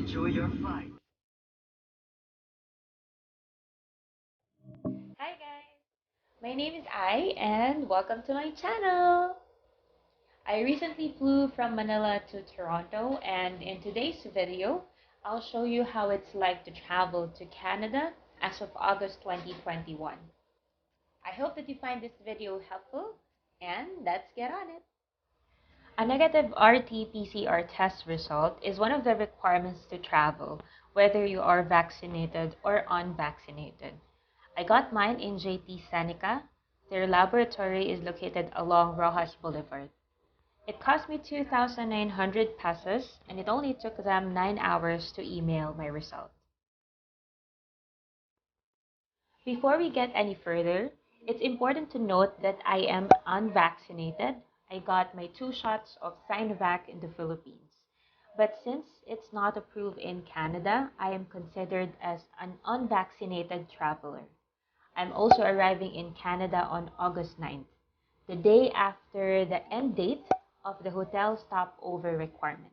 enjoy your flight. Hi guys, my name is Ai and welcome to my channel. I recently flew from Manila to Toronto and in today's video, I'll show you how it's like to travel to Canada as of August 2021. I hope that you find this video helpful and let's get on it. A negative RT-PCR test result is one of the requirements to travel, whether you are vaccinated or unvaccinated. I got mine in JT Seneca. Their laboratory is located along Rojas Boulevard. It cost me 2,900 pesos and it only took them 9 hours to email my result. Before we get any further, it's important to note that I am unvaccinated. I got my 2 shots of Sinovac in the Philippines. But since it's not approved in Canada, I am considered as an unvaccinated traveler. I'm also arriving in Canada on August 9th, the day after the end date of the hotel stopover requirement.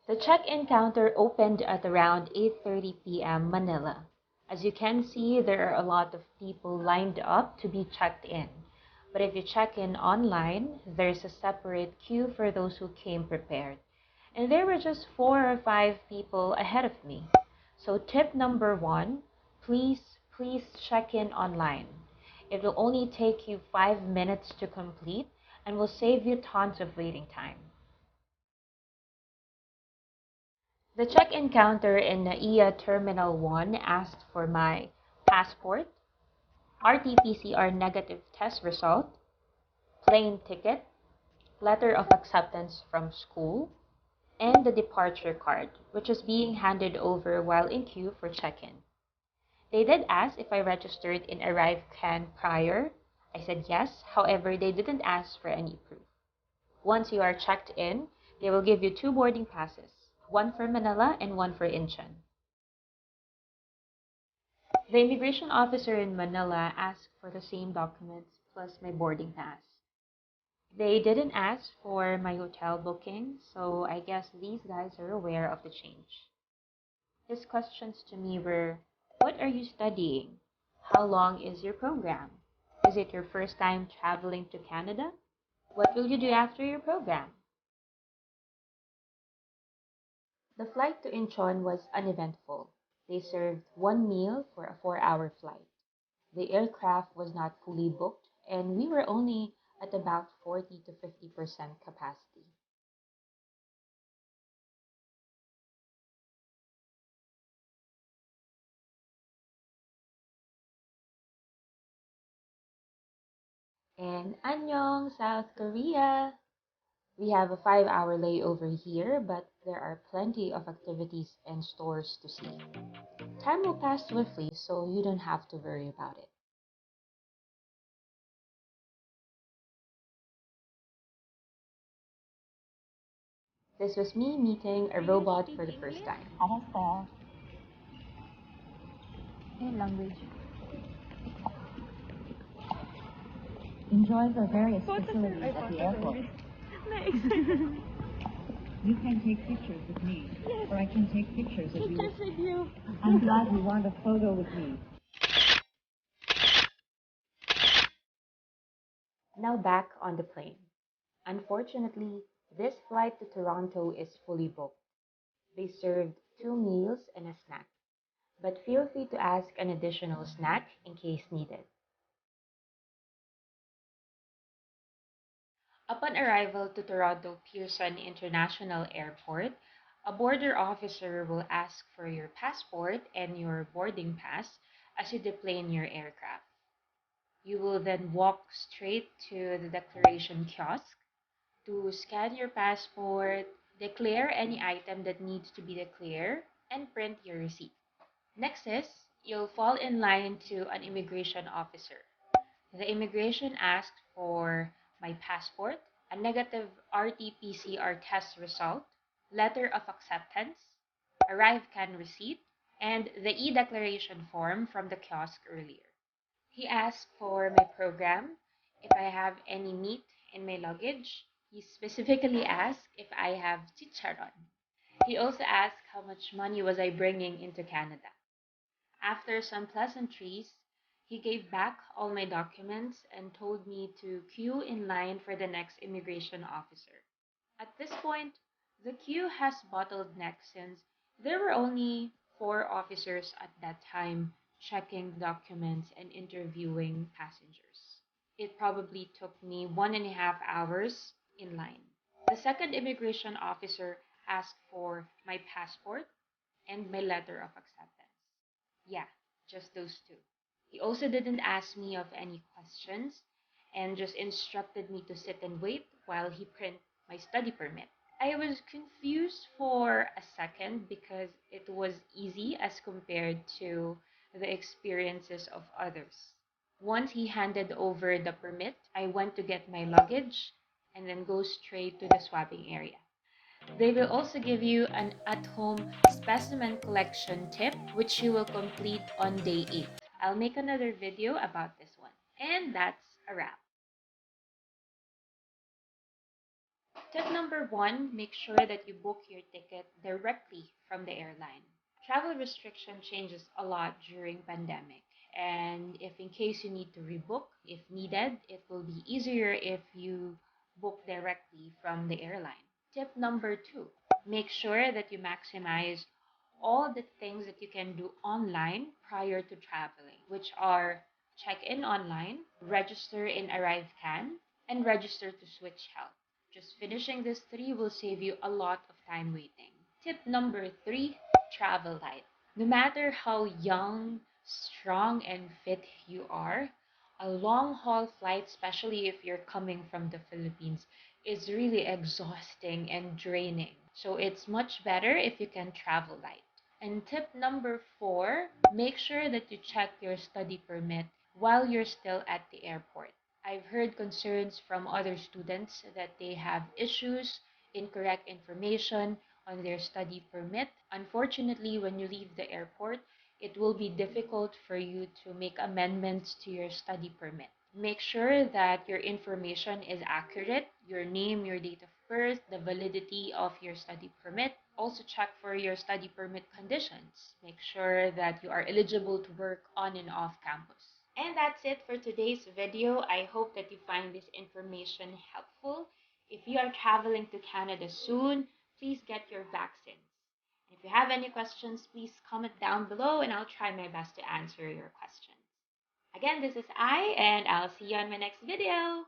The check-in counter opened at around 8:30 p.m. Manila. As you can see, there are a lot of people lined up to be checked in. But if you check in online, there's a separate queue for those who came prepared. And there were just 4 or 5 people ahead of me. So tip number one, please check in online. It will only take you 5 minutes to complete and will save you tons of waiting time. The check-in counter in NAIA Terminal 1 asked for my passport, RT-PCR negative test result, plane ticket, letter of acceptance from school, and the departure card, which was being handed over while in queue for check-in. They did ask if I registered in ArriveCan prior. I said yes, however, they didn't ask for any proof. Once you are checked in, they will give you 2 boarding passes, one for Manila and one for Incheon. The immigration officer in Manila asked for the same documents plus my boarding pass. They didn't ask for my hotel booking, so I guess these guys are aware of the change. His questions to me were, what are you studying? How long is your program? Is it your first time traveling to Canada? What will you do after your program? The flight to Incheon was uneventful. They served one meal for a 4-hour flight. The aircraft was not fully booked, and we were only at about 40 to 50% capacity. And Annyeong, South Korea! We have a 5-hour layover here, but there are plenty of activities and stores to see. Time will pass swiftly, so you don't have to worry about it. This was me meeting a robot for the first time. 알았어요. In language. Enjoy the various facilities at the airport. You can take pictures with me, or I can take pictures of you. Pictures with you. I'm glad you want a photo with me. Now back on the plane. Unfortunately, this flight to Toronto is fully booked. They served 2 meals and a snack, but feel free to ask an additional snack in case needed. Upon arrival to Toronto Pearson International Airport, a border officer will ask for your passport and your boarding pass as you deplane your aircraft. You will then walk straight to the declaration kiosk to scan your passport, declare any item that needs to be declared, and print your receipt. Next is, you'll fall in line to an immigration officer. The immigration asked for my passport, a negative RT-PCR test result, letter of acceptance, ArriveCan receipt, and the e-declaration form from the kiosk earlier. He asked for my program, if I have any meat in my luggage. He specifically asked if I have chicharon. He also asked how much money was I bringing into Canada. After some pleasantries, he gave back all my documents and told me to queue in line for the next immigration officer. At this point, the queue has bottlenecks since there were only four officers at that time checking documents and interviewing passengers. It probably took me 1.5 hours in line. The second immigration officer asked for my passport and my letter of acceptance. Yeah, just those two. He also didn't ask me of any questions and just instructed me to sit and wait while he print my study permit. I was confused for a second because it was easy as compared to the experiences of others. Once he handed over the permit, I went to get my luggage and then go straight to the swabbing area. They will also give you an at-home specimen collection tip, which you will complete on day 8. I'll make another video about this one. And that's a wrap. Tip number 1, make sure that you book your ticket directly from the airline. Travel restriction changes a lot during pandemic. And if in case you need to rebook, if needed, it will be easier if you book directly from the airline. Tip number 2, make sure that you maximize all the things that you can do online prior to traveling, which are check in online, register in ArriveCan, and register to switch health. Just finishing these three will save you a lot of time waiting. Tip number 3, travel light. No matter how young, strong, and fit you are, a long haul flight, especially if you're coming from the Philippines, is really exhausting and draining. So it's much better if you can travel light. And tip number 4, make sure that you check your study permit while you're still at the airport. I've heard concerns from other students that they have issues, incorrect information on their study permit. Unfortunately, when you leave the airport, it will be difficult for you to make amendments to your study permit. Make sure that your information is accurate, your name, your date of birth, the validity of your study permit. Also check for your study permit conditions. Make sure that you are eligible to work on and off campus. And that's it for today's video. I hope that you find this information helpful. If you are traveling to Canada soon, please get your vaccines. If you have any questions, please comment down below and I'll try my best to answer your questions. Again, this is I, and I'll see you on my next video.